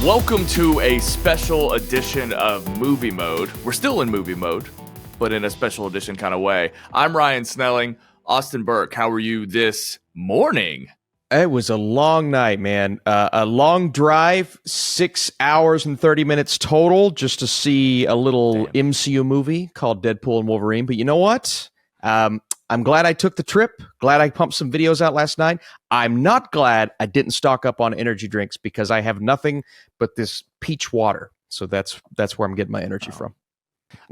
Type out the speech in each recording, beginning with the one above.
Welcome to a special edition of Movie Mode. We're still in movie mode, but in a special edition kind of way. I'm Ryan Snelling. Austin Burke, how are you this morning? It was a long night, man. A long drive, 6 hours and 30 minutes total, just to see a little MCU movie called Deadpool and Wolverine. But you know what? I'm glad I took the trip. Glad I pumped some videos out last night. I'm not glad I didn't stock up on energy drinks because I have nothing but this peach water. So that's where I'm getting my energy from.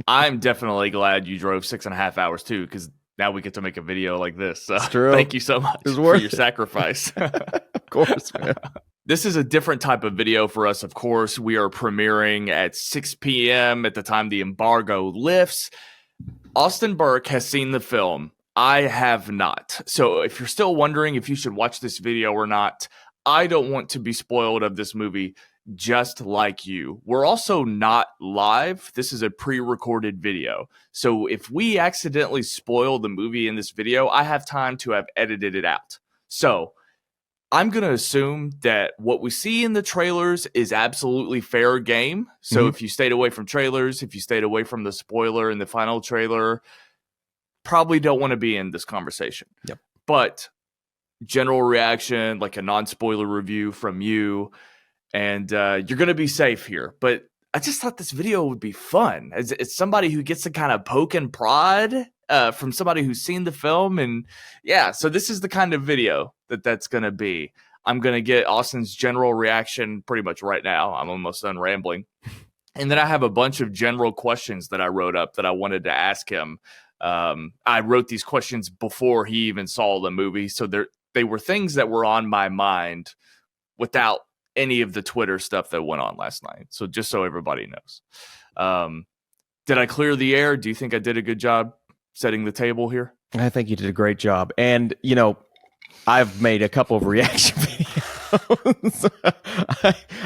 I'm definitely glad you drove 6.5 hours too, because now we get to make a video like this. So true. Thank you so much for your sacrifice. Of course, man. This is a different type of video for us, of course. We are premiering at 6 p.m. at the time the embargo lifts. Austin Burke has seen the film. I have not. So if you're still wondering if you should watch this video or not, I don't want to be spoiled of this movie just like you. We're also not live. This is a pre-recorded video. So if we accidentally spoil the movie in this video, I have time to have edited it out. So I'm going to assume that what we see in the trailers is absolutely fair game. So if you stayed away from trailers, if you stayed away from the spoiler in the final trailer, probably don't want to be in this conversation. Yep. But general reaction, like a non-spoiler review from you, and you're going to be safe here. But I just thought this video would be fun. As somebody who gets to kind of poke and prod from somebody who's seen the film. And yeah, so this is the kind of video that's going to be. I'm going to get Austin's general reaction pretty much right now. I'm almost done rambling. And then I have a bunch of general questions that I wrote up that I wanted to ask him. I wrote these questions before he even saw the movie. So they were things that were on my mind without any of the Twitter stuff that went on last night. So just so everybody knows. Did I clear the air? Do you think I did a good job setting the table here? I think you did a great job. And, you know, I've made a couple of reaction videos.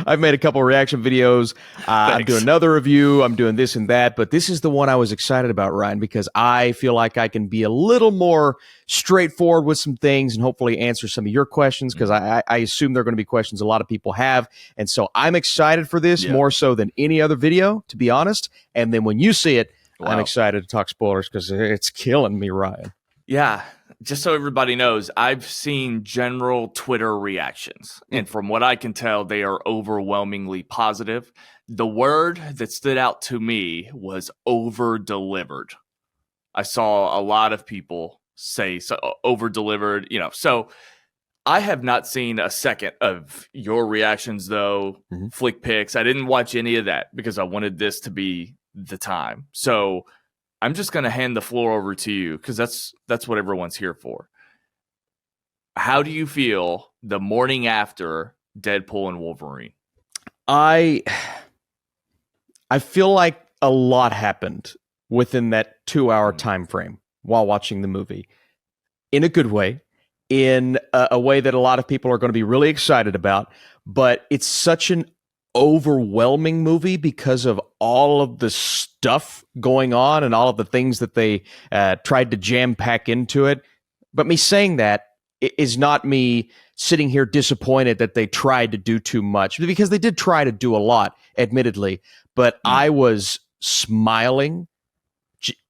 I've made a couple of reaction videos. I'm doing another review. I'm doing this and that. But this is the one I was excited about, Ryan, because I feel like I can be a little more straightforward with some things and hopefully answer some of your questions, because I assume they're going to be questions a lot of people have. And so I'm excited for this more so than any other video, to be honest. And then when you see it, I'm excited to talk spoilers because it's killing me, Ryan. Yeah. Just so everybody knows, I've seen general Twitter reactions, and from what I can tell, they are overwhelmingly positive. The word that stood out to me was over-delivered. I saw a lot of people say over-delivered, so I have not seen a second of your reactions, though, flick pics. I didn't watch any of that because I wanted this to be the time. So I'm just going to hand the floor over to you because that's what everyone's here for. How do you feel the morning after Deadpool and Wolverine? I feel like a lot happened within that 2-hour time frame while watching the movie, in a good way, in a way that a lot of people are going to be really excited about. But it's such an overwhelming movie because of all of the stuff going on and all of the things that they tried to jam pack into it. But me saying that is not me sitting here disappointed that they tried to do too much, because they did try to do a lot, admittedly. But I was smiling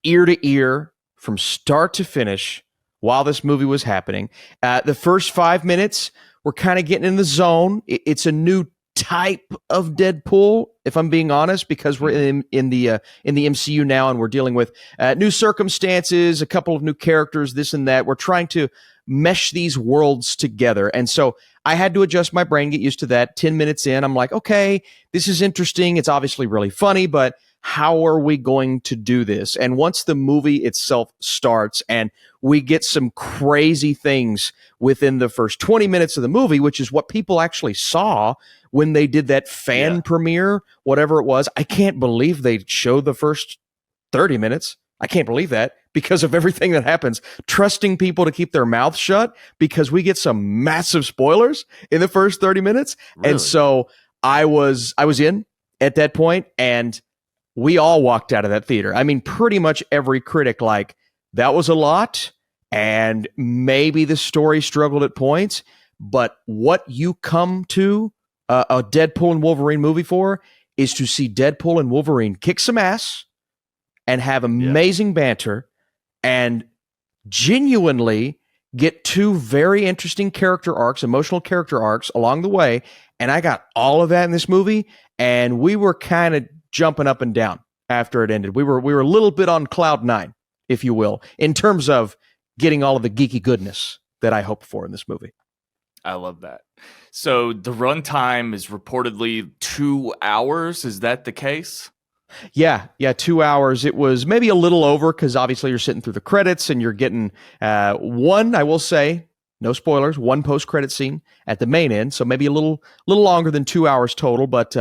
ear to ear from start to finish while this movie was happening. The first 5 minutes, we're kind of getting in the zone. It's a new type of Deadpool, if I'm being honest, because we're in the MCU now, and we're dealing with new circumstances, a couple of new characters, this and that. We're trying to mesh these worlds together, and so I had to adjust my brain, get used to that. 10 minutes in, I'm like, okay, this is interesting. It's obviously really funny, but how are we going to do this? And once the movie itself starts and we get some crazy things within the first 20 minutes of the movie, which is what people actually saw when they did that fan premiere, whatever it was. I can't believe they showed the first 30 minutes. I can't believe that because of everything that happens. Trusting people to keep their mouths shut because we get some massive spoilers in the first 30 minutes. Really? And so I was in at that point, and we all walked out of that theater. I mean, pretty much every critic, like, that was a lot, and maybe the story struggled at points, but what you come to a Deadpool and Wolverine movie for is to see Deadpool and Wolverine kick some ass and have amazing banter and genuinely get two very interesting character arcs, emotional character arcs along the way. And I got all of that in this movie, and we were kind of jumping up and down after it ended. We were a little bit on cloud nine, if you will, in terms of getting all of the geeky goodness that I hoped for in this movie. I love that. So the runtime is reportedly 2 hours. Is that the case? Yeah, 2 hours. It was maybe a little over because obviously you're sitting through the credits and you're getting one, I will say, no spoilers, one post-credit scene at the main end. So maybe a little longer than 2 hours total. But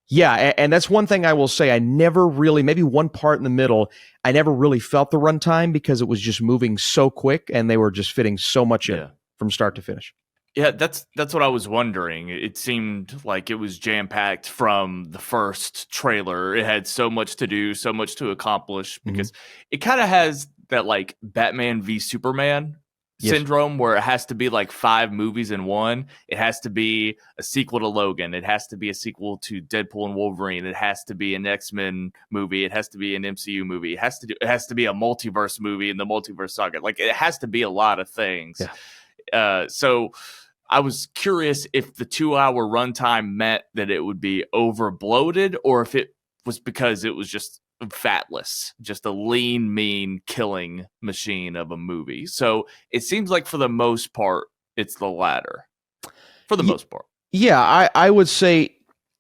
yeah, and that's one thing I will say. I never really, maybe one part in the middle, I never really felt the runtime because it was just moving so quick and they were just fitting so much in from start to finish. Yeah, that's what I was wondering. It seemed like it was jam-packed from the first trailer. It had so much to do, so much to accomplish, because it kind of has that like Batman v Superman syndrome where it has to be like 5 movies in one. It has to be a sequel to Logan. It has to be a sequel to Deadpool and Wolverine. It has to be an X-Men movie. It has to be an MCU movie. It has to be a multiverse movie in the multiverse saga. Like it has to be a lot of things. Yeah. So I was curious if the 2-hour runtime meant that it would be over bloated or if it was because it was just fatless, just a lean, mean killing machine of a movie. So it seems like for the most part, it's the latter. For the most part. Yeah, I would say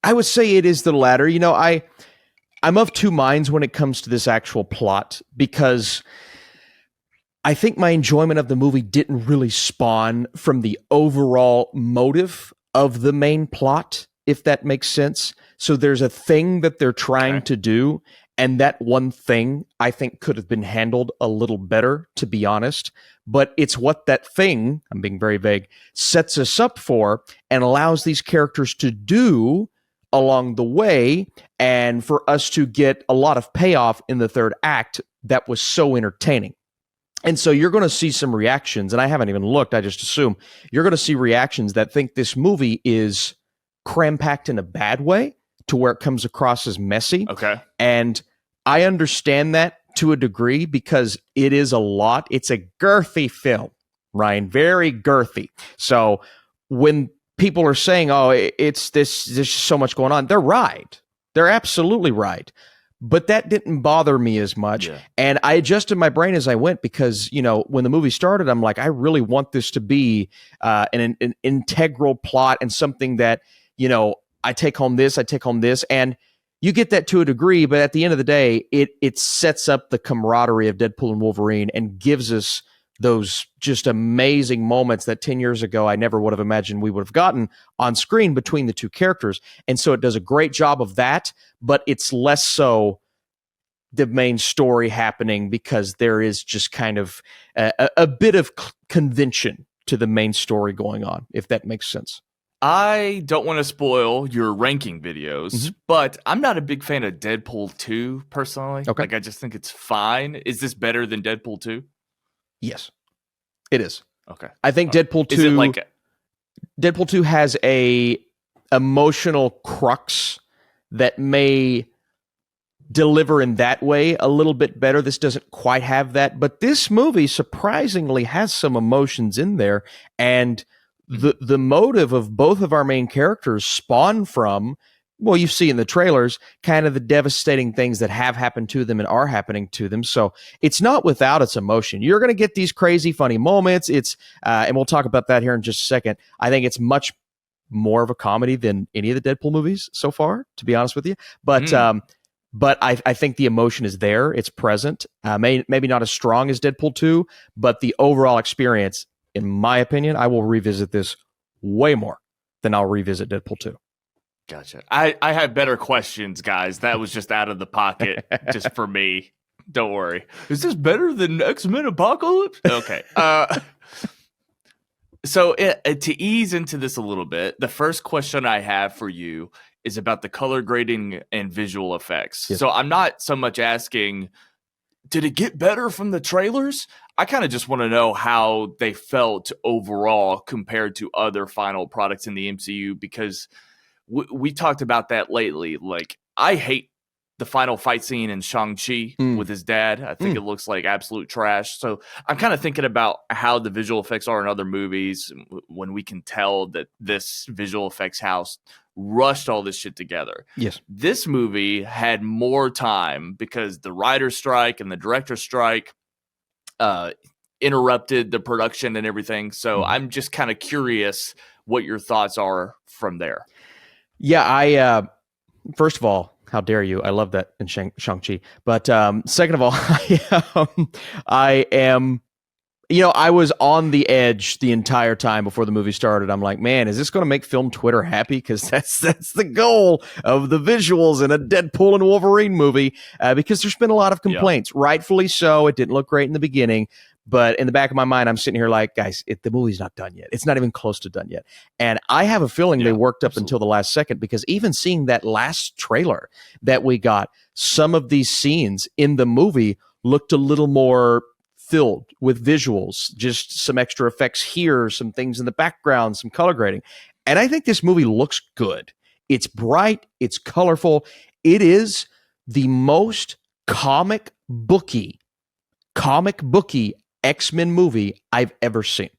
it is the latter. You know, I'm of two minds when it comes to this actual plot because I think my enjoyment of the movie didn't really spawn from the overall motive of the main plot, if that makes sense. So there's a thing that they're trying to do, and that one thing I think could have been handled a little better, to be honest. But it's what that thing, I'm being very vague, sets us up for and allows these characters to do along the way, and for us to get a lot of payoff in the third act that was so entertaining. And so you're going to see some reactions, and I haven't even looked, I just assume. You're going to see reactions that think this movie is cram-packed in a bad way to where it comes across as messy. Okay. And I understand that to a degree because it is a lot. It's a girthy film, Ryan, very girthy. So when people are saying, oh, it's this, there's so much going on, they're right. They're absolutely right. But that didn't bother me as much. Yeah. And I adjusted my brain as I went because, you know, when the movie started, I'm like, I really want this to be an integral plot and something that, you know, I take home this. And you get that to a degree, but at the end of the day, it sets up the camaraderie of Deadpool and Wolverine and gives us those just amazing moments that 10 years ago I never would have imagined we would have gotten on screen between the two characters. And so it does a great job of that, but it's less so the main story happening because there is just kind of a bit of convention to the main story going on, if that makes sense. I don't want to spoil your ranking videos, but I'm not a big fan of Deadpool 2 personally. Okay. Like I just think it's fine. Is this better than Deadpool 2? Yes, it is. Okay. I think Deadpool 2 is it like Deadpool 2 has a emotional crux that may deliver in that way a little bit better. This doesn't quite have that, but this movie surprisingly has some emotions in there, and the motive of both of our main characters spawn from, well, you see in the trailers, kind of the devastating things that have happened to them and are happening to them. So it's not without its emotion. You're going to get these crazy, funny moments. It's and we'll talk about that here in just a second. I think it's much more of a comedy than any of the Deadpool movies so far, to be honest with you. But I think the emotion is there. It's present. Maybe not as strong as Deadpool 2, but the overall experience, in my opinion, I will revisit this way more than I'll revisit Deadpool 2. Gotcha. I have better questions, guys. That was just out of the pocket, just for me. Don't worry. Is this better than X-Men Apocalypse? Okay. So to ease into this a little bit, the first question I have for you is about the color grading and visual effects. Yes. So I'm not so much asking, did it get better from the trailers? I kind of just want to know how they felt overall compared to other final products in the MCU, because we talked about that lately. Like, I hate the final fight scene in Shang-Chi with his dad. I think it looks like absolute trash. So I'm kind of thinking about how the visual effects are in other movies when we can tell that this visual effects house rushed all this shit together. Yes. This movie had more time because the writer's strike and the director's strike interrupted the production and everything. So I'm just kind of curious what your thoughts are from there. Yeah, I first of all, how dare you? I love that in Shang-Chi. But second of all, I am, I was on the edge the entire time before the movie started. I'm like, man, is this going to make film Twitter happy? Because that's the goal of the visuals in a Deadpool and Wolverine movie. Because there's been a lot of complaints, rightfully so. It didn't look great in the beginning. But in the back of my mind, I'm sitting here like, guys, the movie's not done yet. It's not even close to done yet. And I have a feeling they worked up until the last second, because even seeing that last trailer that we got, some of these scenes in the movie looked a little more filled with visuals, just some extra effects here, some things in the background, some color grading. And I think this movie looks good. It's bright. It's colorful. It is the most comic booky X-Men movie I've ever seen.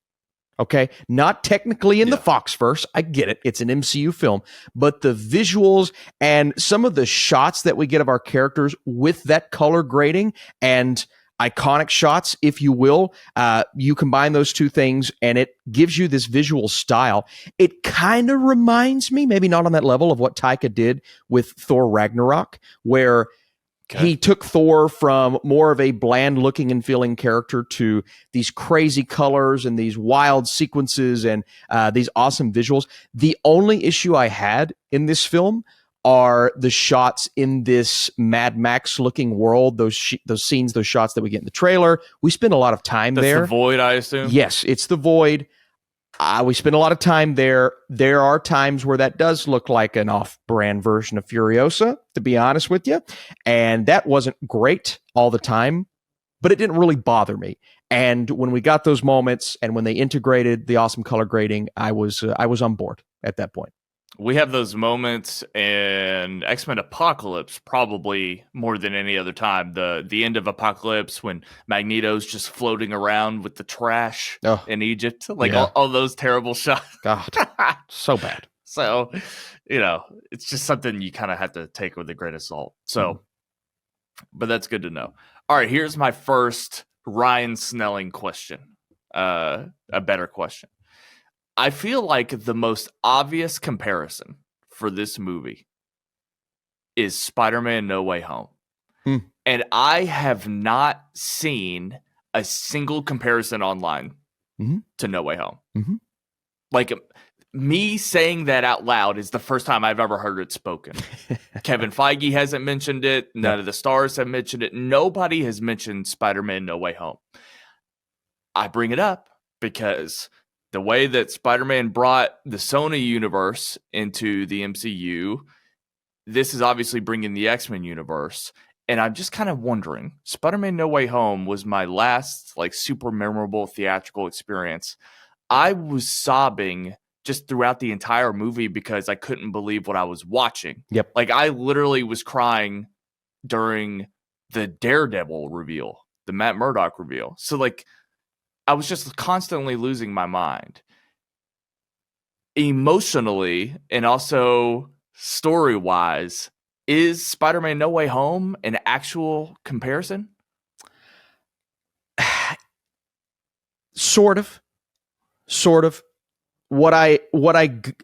Okay? Not technically in the Foxverse. I get it. It's an MCU film. But the visuals and some of the shots that we get of our characters with that color grading and iconic shots, if you will, you combine those two things and it gives you this visual style. It kind of reminds me, maybe not on that level, of what Taika did with Thor Ragnarok, where he took Thor from more of a bland looking and feeling character to these crazy colors and these wild sequences and these awesome visuals. The only issue I had in this film are the shots in this Mad Max looking world, those scenes, those shots that we get in the trailer. We spend a lot of time there. That's the Void, I assume? Yes, it's the Void. We spend a lot of time there. There are times where that does look like an off-brand version of Furiosa, to be honest with you. And that wasn't great all the time, but it didn't really bother me. And when we got those moments and when they integrated the awesome color grading, I was on board at that point. We have those moments in X-Men Apocalypse probably more than any other time. The end of Apocalypse when Magneto's just floating around with the trash in Egypt. Like all those terrible shots. God, so bad. So, it's just something you kind of have to take with a grain of salt. So, but that's good to know. All right, here's my first Ryan Snelling question. A better question. I feel like the most obvious comparison for this movie is Spider-Man No Way Home. And I have not seen a single comparison online to No Way Home. Like, me saying that out loud is the first time I've ever heard it spoken. Kevin Feige hasn't mentioned it. None of the stars have mentioned it. Nobody has mentioned Spider-Man No Way Home. I bring it up because the way that Spider-Man brought the Sony universe into the MCU, this is obviously bringing the X-Men universe. And I'm just kind of wondering, Spider-Man No Way Home was my last super memorable theatrical experience. I was sobbing just throughout the entire movie because I couldn't believe what I was watching. Yep. I literally was crying during the Daredevil reveal, the Matt Murdock reveal. So I was just constantly losing my mind emotionally and also story-wise. Is Spider-Man No Way Home an actual comparison? Sort of. What I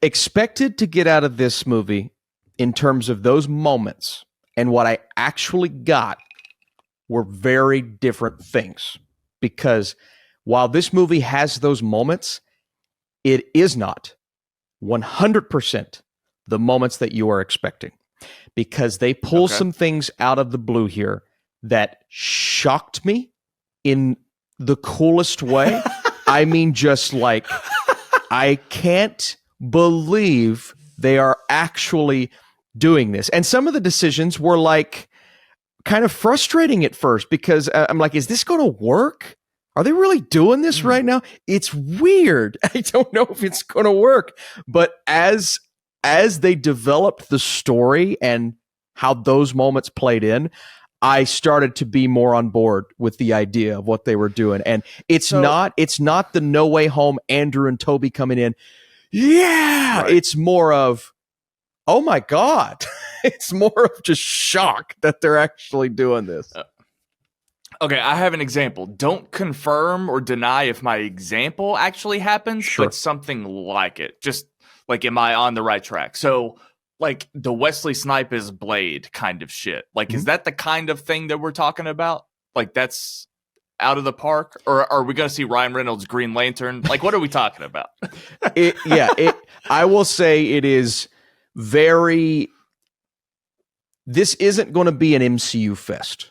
expected to get out of this movie in terms of those moments and what I actually got were very different things, because while this movie has those moments, it is not 100% the moments that you are expecting, because they pull some things out of the blue here that shocked me in the coolest way. I mean, just I can't believe they are actually doing this. And some of the decisions were kind of frustrating at first because I'm like, is this going to work? Are they really doing this right now? It's weird. I don't know if it's going to work. But as they developed the story and how those moments played in, I started to be more on board with the idea of what they were doing. And it's not the No Way Home Andrew and Toby coming in. Yeah, right. It's more of, oh my God. It's more of just shock that they're actually doing this. Okay, I have an example. Don't confirm or deny if my example actually happens, but something like it. Just like, am I on the right track? So, like the Wesley Snipes Blade kind of shit. Like, is that the kind of thing that we're talking about? Like, that's out of the park? Or are we going to see Ryan Reynolds' Green Lantern? Like, what are we talking about? I will say it is very... This isn't going to be an MCU fest.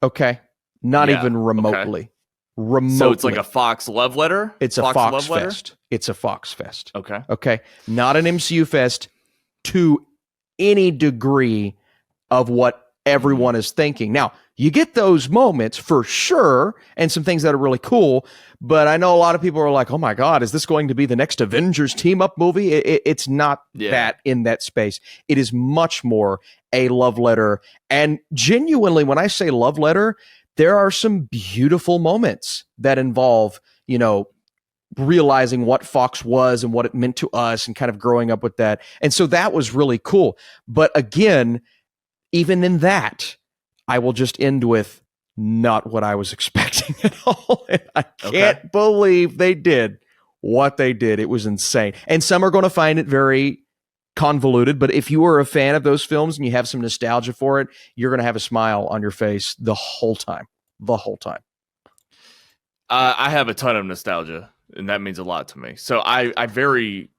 Okay? Not even remotely. Okay. Remotely. So it's like a Fox love letter? It's a Fox fest. It's a Fox fest. Okay. Not an MCU fest to any degree of what everyone is thinking. Now, you get those moments for sure and some things that are really cool, but I know a lot of people are like, oh my God, is this going to be the next Avengers team-up movie? It's not that in that space. It is much more a love letter. And genuinely, when I say love letter, there are some beautiful moments that involve, realizing what Fox was and what it meant to us and kind of growing up with that. And so that was really cool. But again, even in that, I will just end with not what I was expecting at all. And I can't believe they did what they did. It was insane. And some are going to find it very convoluted, but if you are a fan of those films and you have some nostalgia for it, you're going to have a smile on your face the whole time. I have a ton of nostalgia, and that means a lot to me. So I very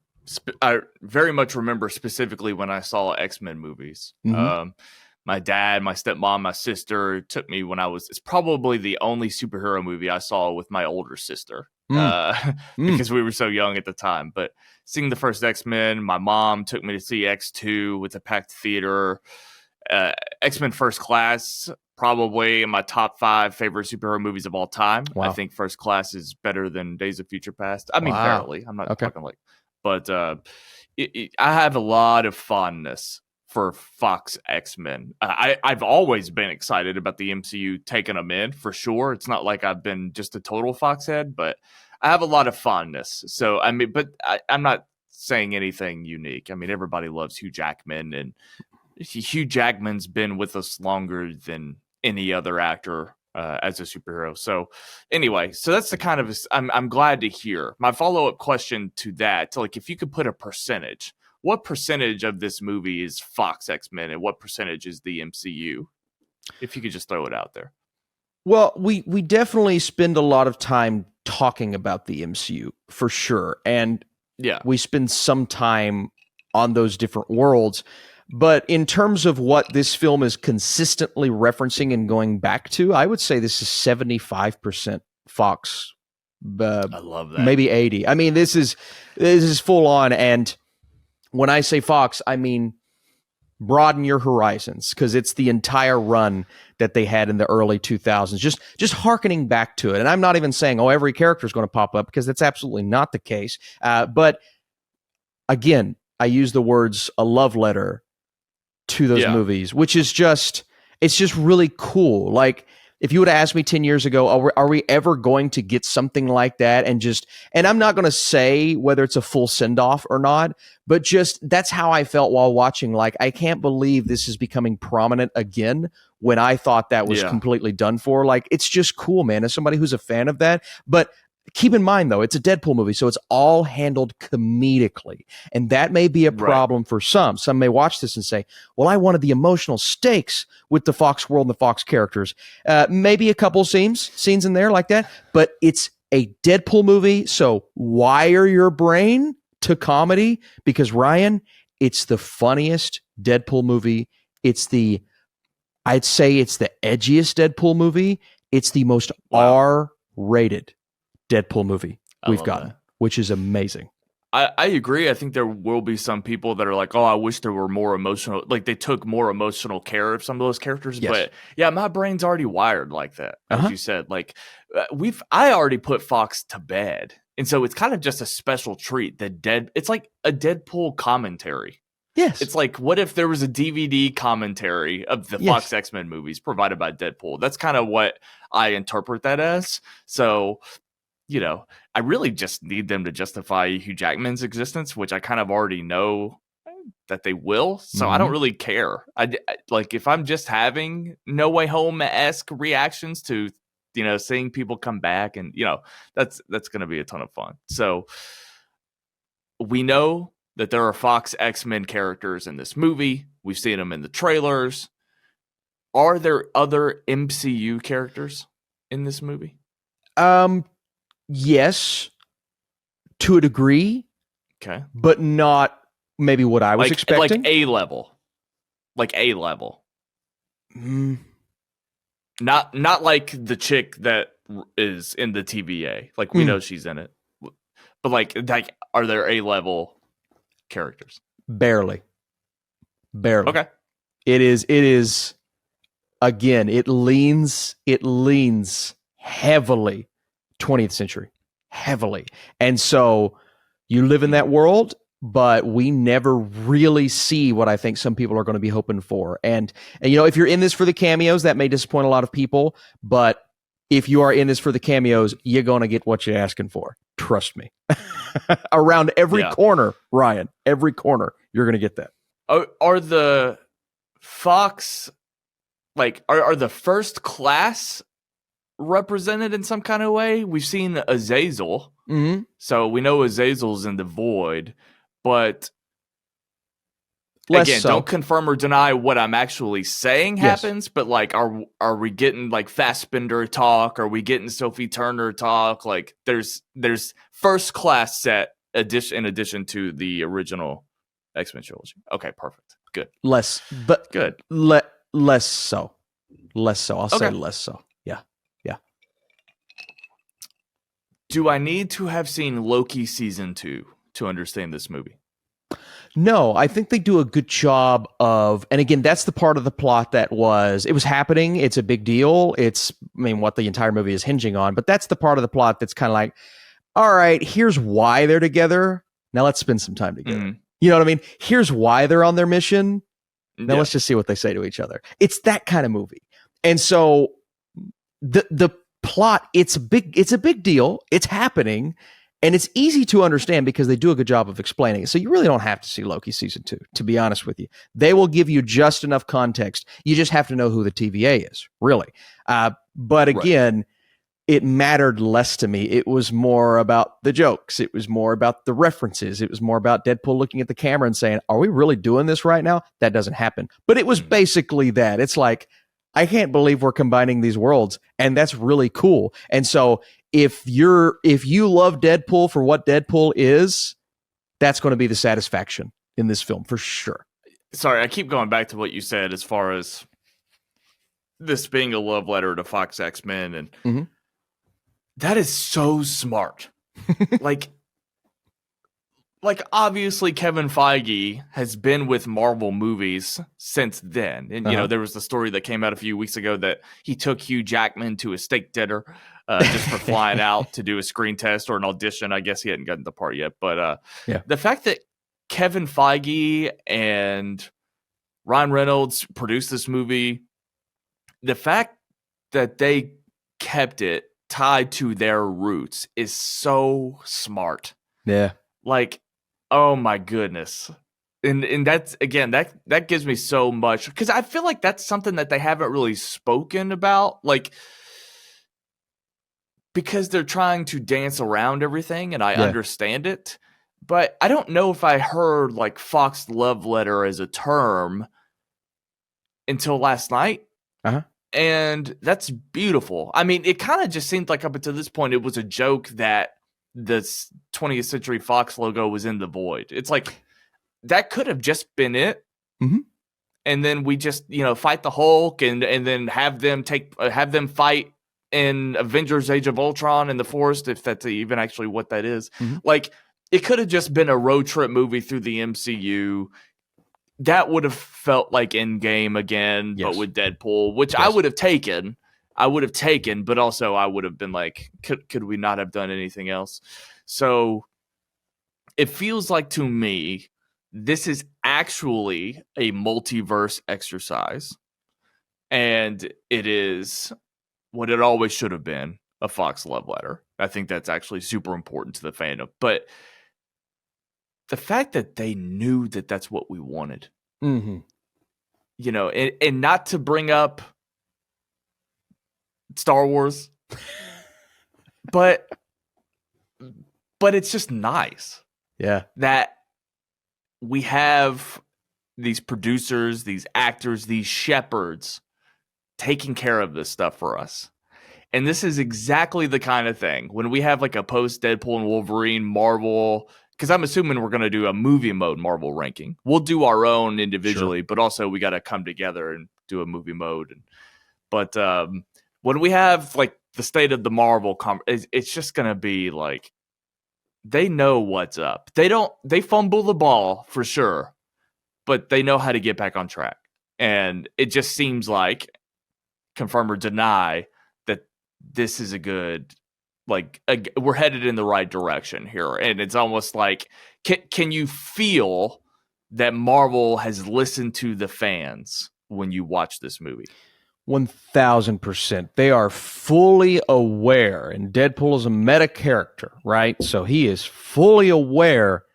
much remember specifically when I saw X-Men movies. My dad, my stepmom, my sister took me when it's probably the only superhero movie I saw with my older sister. Because we were so young at the time. But seeing the first X-Men, my mom took me to see X2 with a packed theater. X-Men First Class, probably in my top 5 favorite superhero movies of all time. Wow. I think First Class is better than Days of Future Past. I mean, barely. I'm not talking like, but I have a lot of fondness for Fox X-Men. I've always been excited about the MCU taking them in, for sure. It's not like I've been just a total Fox head, but I have a lot of fondness. So, I mean, but I'm not saying anything unique. I mean, everybody loves Hugh Jackman, and Hugh Jackman's been with us longer than any other actor as a superhero. So anyway, so that's the kind of, I'm glad to hear. My follow-up question to that, like if you could put a percentage, what percentage of this movie is Fox X-Men and what percentage is the MCU? If you could just throw it out there. Well, we definitely spend a lot of time talking about the MCU for sure. And we spend some time on those different worlds. But in terms of what this film is consistently referencing and going back to, I would say this is 75% Fox. I love that. Maybe 80. I mean, this is full on. And when I say Fox, I mean broaden your horizons, because it's the entire run that they had in the early 2000s. Just hearkening back to it. And I'm not even saying, every character is going to pop up, because that's absolutely not the case. But again, I use the words a love letter to those movies, which is it's just really cool. Like, if you would have asked me 10 years ago, are we ever going to get something like that? And I'm not going to say whether it's a full send-off or not, but just that's how I felt while watching. Like, I can't believe this is becoming prominent again when I thought that was completely done for. Like, it's just cool, man, as somebody who's a fan of that. But keep in mind, though, it's a Deadpool movie, so it's all handled comedically. And that may be a problem for some. Some may watch this and say, well, I wanted the emotional stakes with the Fox world and the Fox characters. Maybe a couple scenes in there like that, but it's a Deadpool movie, so wire your brain to comedy, because, Ryan, it's the funniest Deadpool movie. I'd say it's the edgiest Deadpool movie. It's the most R-rated Deadpool movie we've gotten, which is amazing. I agree. I think there will be some people that are like, oh, I wish there were more emotional, like they took more emotional care of some of those characters. Yes. But yeah, my brain's already wired like that, as Uh-huh. you said. Like I already put Fox to bed, and so it's kind of just a special treat. It's like a Deadpool commentary. Yes. It's like, what if there was a DVD commentary of the Fox X-Men movies provided by Deadpool? That's kind of what I interpret that as. So, you know, I really just need them to justify Hugh Jackman's existence, which I kind of already know that they will. So I don't really care. I like if I'm just having No Way Home-esque reactions to, you know, seeing people come back, and you know, that's going to be a ton of fun. So we know that there are Fox X-Men characters in this movie. We've seen them in the trailers. Are there other MCU characters in this movie? Yes, to a degree. Okay. But not maybe what I was expecting. Like A level. Like A level. Mm. Not like the chick that is in the TVA. Like we know she's in it. But like are there A level characters? Barely. Okay. It is again, it leans heavily 20th century. Heavily. And so you live in that world, but we never really see what I think some people are going to be hoping for. And you know, if you're in this for the cameos, that may disappoint a lot of people, but if you are in this for the cameos, you're going to get what you're asking for. Trust me. Around every corner, Ryan, every corner, you're going to get that. Are the Fox, like, are the first class represented in some kind of way? We've seen Azazel. Mm-hmm. So we know Azazel's in the Void, but Less again, so. don't confirm or deny what I'm actually saying happens, but like, are we getting like Fassbender talk? Are we getting Sophie Turner talk? Like there's first class set in addition to the original X-Men trilogy. Okay, perfect. Good. Less, but good. Less so. I'll say less so. Yeah. Do I need to have seen Loki season 2 to understand this movie? No, I think they do a good job of, and again, that's the part of the plot it was happening. It's a big deal. It's, I mean, what the entire movie is hinging on, but that's the part of the plot that's kind of like, all right, here's why they're together. Now let's spend some time together. Mm-hmm. You know what I mean? Here's why they're on their mission. Now let's just see what they say to each other. It's that kind of movie. And so the plot, it's a big deal. It's happening. And it's easy to understand because they do a good job of explaining it. So you really don't have to see Loki season 2, to be honest with you. They will give you just enough context. You just have to know who the TVA is, really. But again, it mattered less to me. It was more about the jokes. It was more about the references. It was more about Deadpool looking at the camera and saying, are we really doing this right now? That doesn't happen. But it was basically that. It's like, I can't believe we're combining these worlds, and that's really cool. And so if you love Deadpool for what Deadpool is, that's going to be the satisfaction in this film for sure. Sorry, I keep going back to what you said as far as this being a love letter to Fox X-Men, and that is so smart. like obviously Kevin Feige has been with Marvel movies since then. And, you know, there was the story that came out a few weeks ago that he took Hugh Jackman to a steak dinner just for flying out to do a screen test or an audition. I guess he hadn't gotten the part yet. But the fact that Kevin Feige and Ryan Reynolds produced this movie, the fact that they kept it tied to their roots is so smart. Yeah. Like, oh my goodness. And that's, again, that gives me so much, because I feel like that's something that they haven't really spoken about, like, because they're trying to dance around everything, and I understand it, but I don't know if I heard like Fox love letter as a term until last night. And that's beautiful. I mean, it kind of just seemed like up until this point it was a joke that this 20th Century Fox logo was in the void. It's like, that could have just been it. And then we just, you know, fight the Hulk and then have them fight in Avengers Age of Ultron in the forest, if that's even actually what that is. Like, it could have just been a road trip movie through the MCU. That would have felt like Endgame again, Yes. but with Deadpool, which Yes. I would have taken. But also I would have been like, could we not have done anything else? So it feels like to me, this is actually a multiverse exercise. And it is what it always should have been, a Fox love letter. I think that's actually super important to the fandom. But the fact that they knew that that's what we wanted, Mm-hmm. you know, and not to bring up Star Wars, but it's just nice. Yeah. That we have these producers, these actors, these shepherds taking care of this stuff for us. And this is exactly the kind of thing when we have like a post Deadpool and Wolverine Marvel, because I'm assuming we're going to do a movie mode Marvel ranking. We'll do our own individually, but also we got to come together and do a movie mode. But when we have like the state of the Marvel, it's just going to be like, they know what's up. They fumble the ball for sure, but they know how to get back on track. And it just seems like, confirm or deny, that this is a good, we're headed in the right direction here. And it's almost like, can you feel that Marvel has listened to the fans when you watch this movie? 1000%. They are fully aware, and Deadpool is a meta character, right? So he is fully aware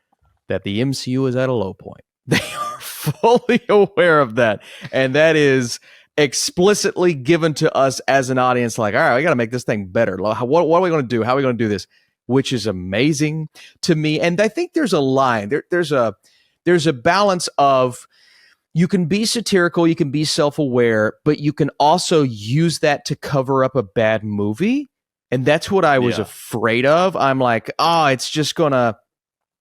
that the MCU is at a low point. They are fully aware of that. And that is explicitly given to us as an audience, like, all right, we got to make this thing better. What are we going to do? How are we going to do this? Which is amazing to me. And I think there's a line. There's a balance of, you can be satirical, you can be self-aware, but you can also use that to cover up a bad movie. And that's what I was afraid of. I'm like, it's just gonna,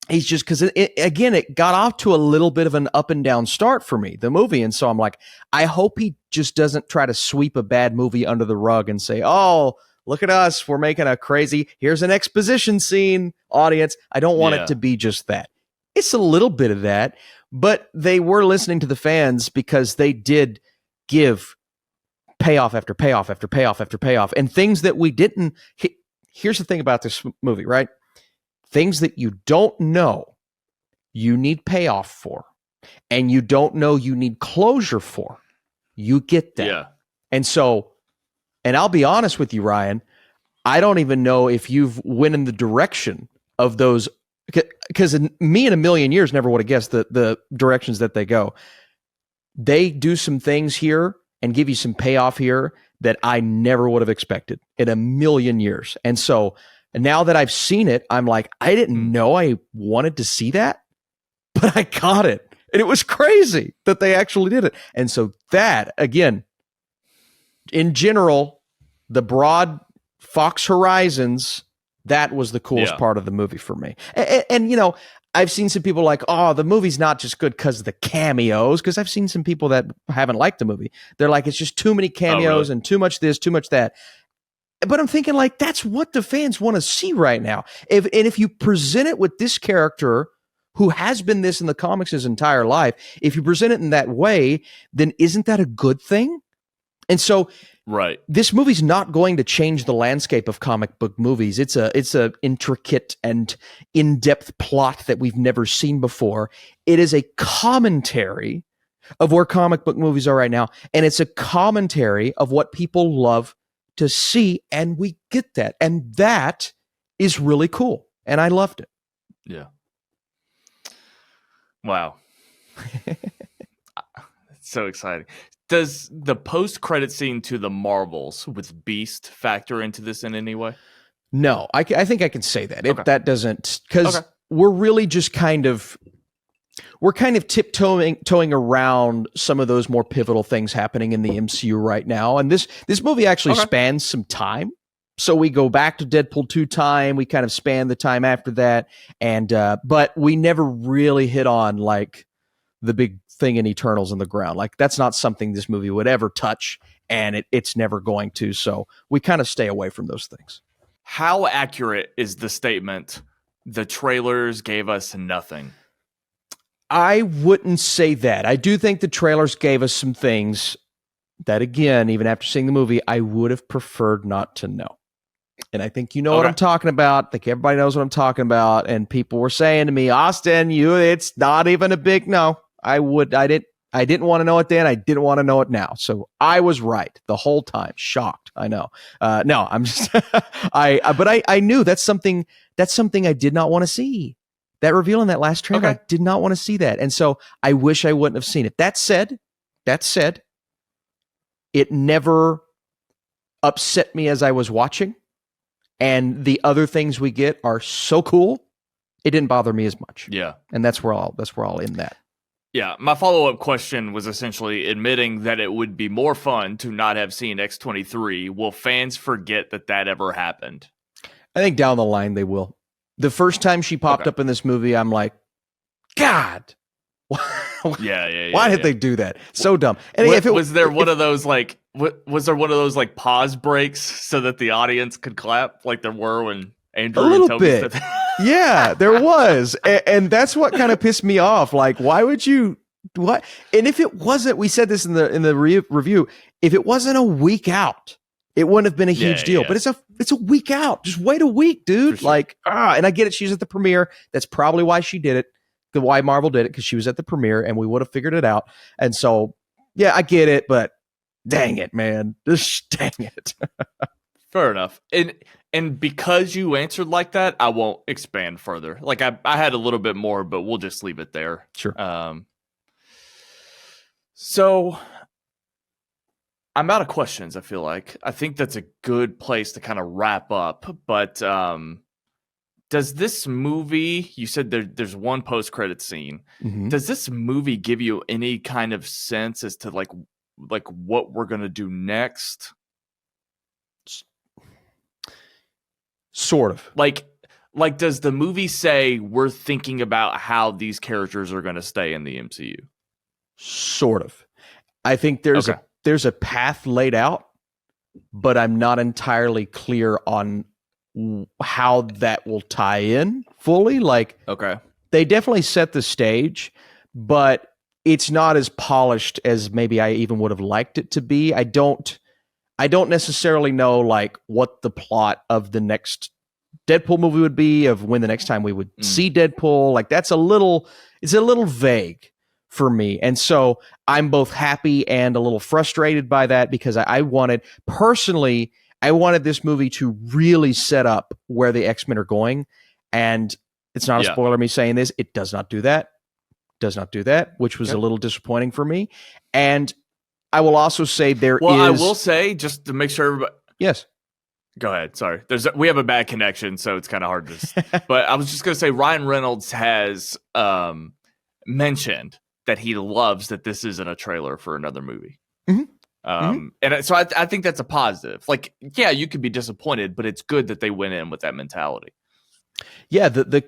he's just, because it got off to a little bit of an up and down start for me, the movie. And so I'm like, I hope he just doesn't try to sweep a bad movie under the rug and say, oh, look at us, we're making a crazy, here's an exposition scene, audience. I don't want it to be just that. It's a little bit of that, but they were listening to the fans because they did give payoff after payoff after payoff after payoff, and things that we didn't. Here's the thing about this movie, right? Things that you don't know you need payoff for, and you don't know you need closure for, you get that. Yeah. And so, and I'll be honest with you, Ryan, I don't even know if you've went in the direction of those, because me in a million years never would have guessed the directions that they go. They do some things here and give you some payoff here that I never would have expected in a million years. And so now that I've seen it, I'm like, I didn't know I wanted to see that, but I got it. And it was crazy that they actually did it. And so that, again, in general, the broad Fox Horizons, that was the coolest part of the movie for me. And, you know, I've seen some people like, oh, the movie's not just good because of the cameos, because I've seen some people that haven't liked the movie. They're like, it's just too many cameos and too much this, too much that. But I'm thinking, like, that's what the fans want to see right now. If you present it with this character who has been this in the comics his entire life, if you present it in that way, then isn't that a good thing? And so this movie's not going to change the landscape of comic book movies. It's a intricate and in-depth plot that we've never seen before. It is a commentary of where comic book movies are right now, and it's a commentary of what people love to see, and we get that. And that is really cool, and I loved it. Yeah. Wow. So exciting. Does the post-credit scene to the Marvels with Beast factor into this in any way? No, I think I can say that. That doesn't, because we're really just kind of tiptoeing around some of those more pivotal things happening in the MCU right now. And this movie actually spans some time. So we go back to Deadpool 2 time. We kind of span the time after that. And but we never really hit on like the big thing in Eternals in the ground. Like, that's not something this movie would ever touch, and it's never going to. So we kind of stay away from those things. How accurate is the statement, the trailers gave us nothing. I wouldn't say that. I do think the trailers gave us some things that, again, even after seeing the movie, I would have preferred not to know. And I think you know what I'm talking about. I think everybody knows what I'm talking about. And people were saying to me, Austin, it's not even a big no. I didn't want to know it then. I didn't want to know it now. So I was right the whole time. Shocked. I know. No, I'm just I knew that's something I did not want to see. That reveal in that last trailer, I did not want to see that. And so I wish I wouldn't have seen it. That said, it never upset me as I was watching. And the other things we get are so cool, it didn't bother me as much. Yeah. And that's where I'll end that. Yeah, my follow-up question was essentially admitting that it would be more fun to not have seen X-23. Will fans forget that ever happened? I think down the line they will. The first time she popped up in this movie, I'm like, God. Why did they do that? So dumb. And was there one of those pause breaks so that the audience could clap like there were when Andrew and Toby bit. Yeah, there was. And that's what kind of pissed me off. Like, why would you what? And if it wasn't, we said this in the review, if it wasn't a week out, it wouldn't have been a huge deal. But it's a week out. Just wait a week, dude. Sure. Like, and I get it. She's at the premiere. That's probably why she did it. Why Marvel did it, because she was at the premiere and we would have figured it out. And so, yeah, I get it, but dang it, man. Just dang it. Fair enough. And because you answered like that, I won't expand further. Like I had a little bit more, but we'll just leave it there. Sure. So I'm out of questions, I feel like. I think that's a good place to kind of wrap up. But does this movie, you said there's one post-credit scene. Mm-hmm. Does this movie give you any kind of sense as to like what we're going to do next? Sort of. Like does the movie say we're thinking about how these characters are going to stay in the MCU? Sort of. I think there's a path laid out, but I'm not entirely clear on how that will tie in fully. Like, they definitely set the stage, but it's not as polished as maybe I even would have liked it to be. I don't necessarily know like what the plot of the next Deadpool movie would be, of when the next time we would see Deadpool. Like, it's a little vague for me. And so I'm both happy and a little frustrated by that, because I wanted this movie to really set up where the X-Men are going. And it's not a spoiler me saying this. It does not do that. Which was a little disappointing for me. And I will also say I will say, just to make sure everybody... Yes. Go ahead. Sorry. We have a bad connection, so it's kind of hard to... But I was just going to say, Ryan Reynolds has mentioned that he loves that this isn't a trailer for another movie. Mm-hmm. And so I think that's a positive. Like, yeah, you could be disappointed, but it's good that they went in with that mentality. Yeah, the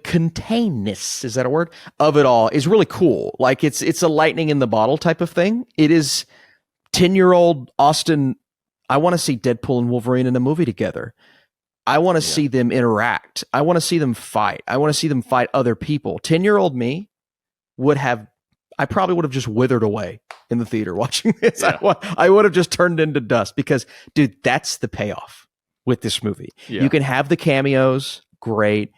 containedness, is that a word, of it all is really cool. Like, it's a lightning in the bottle type of thing. It is 10-year-old Austin. I want to see Deadpool and Wolverine in a movie together. I want to see them interact. I want to see them fight. I want to see them fight other people. 10-year-old me I probably would have just withered away in the theater watching this. Yeah. I would have just turned into dust, because, dude, that's the payoff with this movie. Yeah. You can have the cameos, great.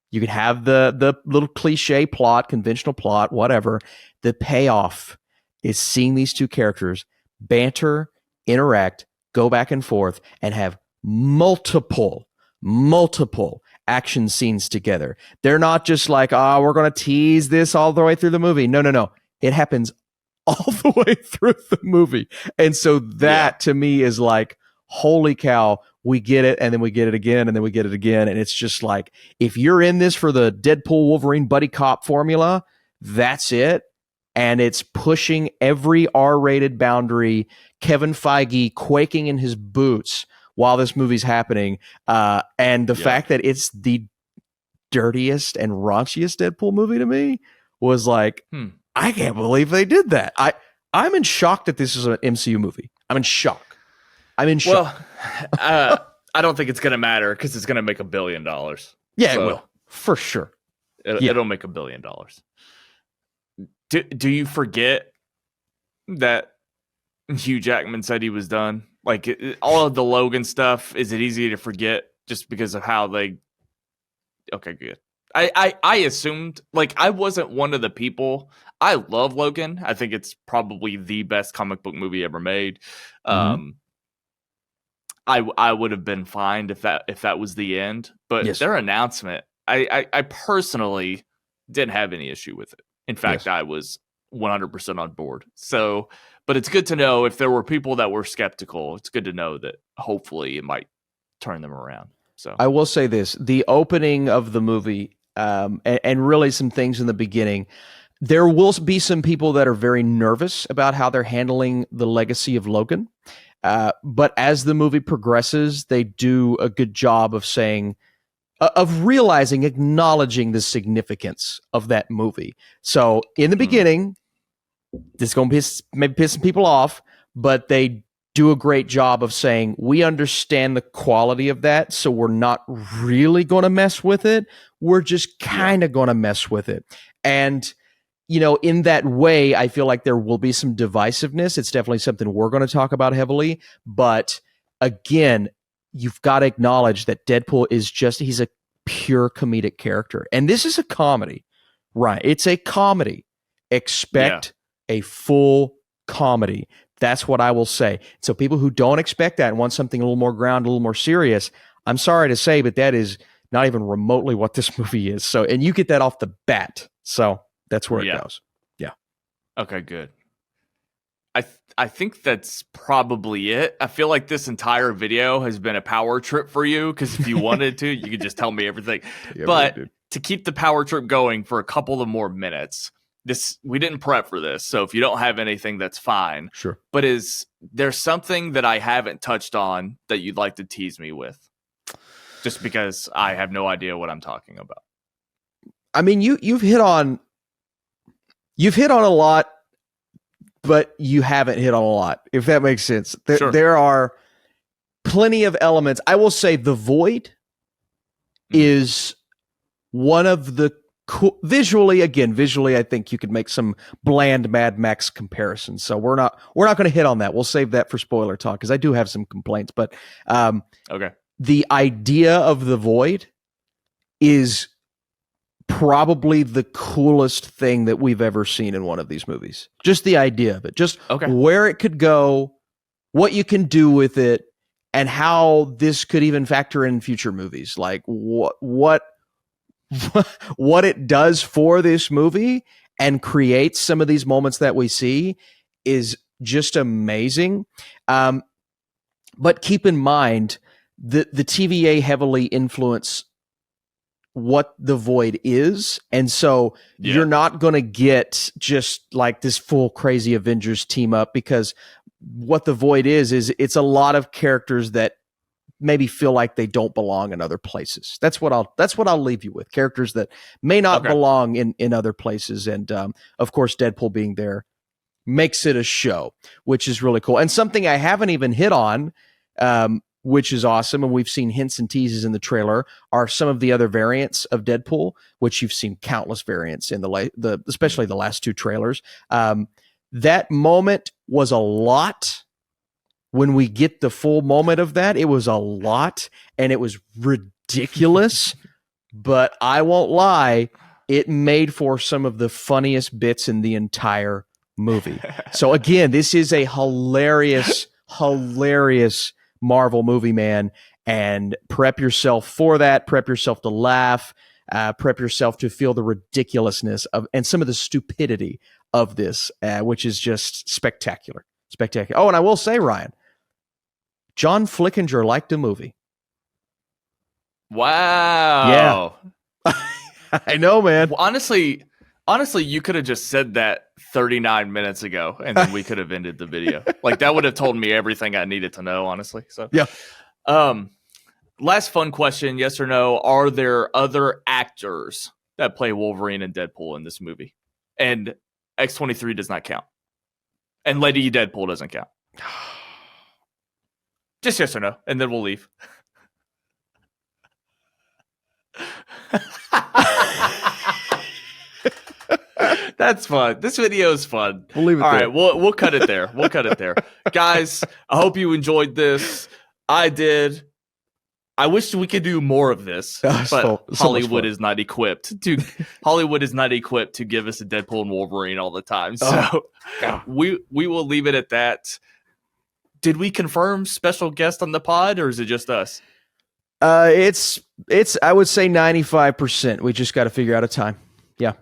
You can have the little cliche plot, conventional plot, whatever. The payoff is seeing these two characters banter, interact, go back and forth, and have multiple action scenes together. They're not just like, we're going to tease this all the way through the movie. No. It happens all the way through the movie. And so that to me is like, holy cow, we get it, and then we get it again, and then we get it again. And it's just like, if you're in this for the Deadpool Wolverine buddy cop formula, that's it. And it's pushing every R-rated boundary. Kevin Feige quaking in his boots while this movie's happening. And the fact that it's the dirtiest and raunchiest Deadpool movie to me was like, I can't believe they did that. I'm in shock that this is an MCU movie. I'm in shock. Well, I don't think it's going to matter, because it's going to make $1 billion. Yeah, so. It will. For sure. It'll make $1 billion. Do you forget that Hugh Jackman said he was done? Like all of the Logan stuff, is it easy to forget just because of how they? Okay, good. I assumed, like, I wasn't one of the people. I love Logan. I think it's probably the best comic book movie ever made. I would have been fine if that was the end. But their announcement, I personally didn't have any issue with it. In fact, I was 100% on board. So, but it's good to know if there were people that were skeptical. It's good to know that hopefully it might turn them around. So I will say this: the opening of the movie, and really some things in the beginning. There will be some people that are very nervous about how they're handling the legacy of Logan. But as the movie progresses, they do a good job of saying, of realizing, acknowledging the significance of that movie. So in the beginning, this is going to maybe piss some people off, but they do a great job of saying, we understand the quality of that, so we're not really going to mess with it. We're just kind of going to mess with it. And you know, in that way, I feel like there will be some divisiveness. It's definitely something we're going to talk about heavily. But again, you've got to acknowledge that Deadpool is he's a pure comedic character. And this is a comedy, right? It's a comedy. Expect a full comedy. That's what I will say. So people who don't expect that and want something a little more grounded, a little more serious, I'm sorry to say, but that is not even remotely what this movie is. So, and you get that off the bat. So that's where it goes. Yeah. Okay, good. I think that's probably it. I feel like this entire video has been a power trip for you, because if you wanted to, you could just tell me everything. But to keep the power trip going for a couple of more minutes, we didn't prep for this. So if you don't have anything, that's fine. Sure. But is there something that I haven't touched on that you'd like to tease me with? Just because I have no idea what I'm talking about. I mean, you've hit on a lot, but you haven't hit on a lot, if that makes sense. There are plenty of elements. I will say the Void is one of the visually, I think you could make some bland Mad Max comparisons. So we're not going to hit on that. We'll save that for spoiler talk, because I do have some complaints. But okay, the idea of the Void is probably the coolest thing that we've ever seen in one of these movies. Just the idea of it, just where it could go, what you can do with it, and how this could even factor in future movies. Like what it does for this movie and creates some of these moments that we see is just amazing. But keep in mind the TVA heavily influence what the Void is, and so you're not going to get just like this full crazy Avengers team up, because what the Void is it's a lot of characters that maybe feel like they don't belong in other places. That's what I'll leave you with. Characters that may not belong in other places, and of course Deadpool being there makes it a show, which is really cool. And something I haven't even hit on, which is awesome, and we've seen hints and teases in the trailer, are some of the other variants of Deadpool, which you've seen countless variants in especially the last two trailers. That moment was a lot. When we get the full moment of that, it was a lot, and it was ridiculous. But I won't lie, it made for some of the funniest bits in the entire movie. So again, this is a hilarious Marvel movie, man, and prep yourself for that. Prep yourself to laugh. Prep yourself to feel the ridiculousness of and some of the stupidity of this, which is just spectacular. Oh, and I will say, Ryan, John Flickinger liked the movie. Wow. Yeah. I know, man. Well, honestly, you could have just said that 39 minutes ago, and then we could have ended the video. Like, that would have told me everything I needed to know, honestly. So yeah. Last fun question, yes or no? Are there other actors that play Wolverine and Deadpool in this movie? And X-23 does not count. And Lady Deadpool doesn't count. Just yes or no, and then we'll leave. That's fun. This video is fun. We'll leave it All there. right, we'll cut it there. We'll cut it there. Guys, I hope you enjoyed this. I did. I wish we could do more of this, but so Hollywood is not equipped to give us a Deadpool and Wolverine all the time. So we will leave it at that. Did we confirm special guest on the pod, or is it just us? It's I would say 95%. We just got to figure out a time. Yeah.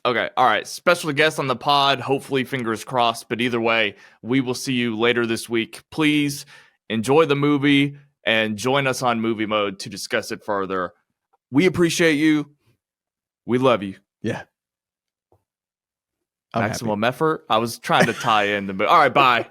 Okay. All right. Special guest on the pod. Hopefully, fingers crossed. But either way, we will see you later this week. Please enjoy the movie and join us on Movie Mode to discuss it further. We appreciate you. We love you. Yeah. Maximum effort. I was trying to tie in the movie. All right. Bye.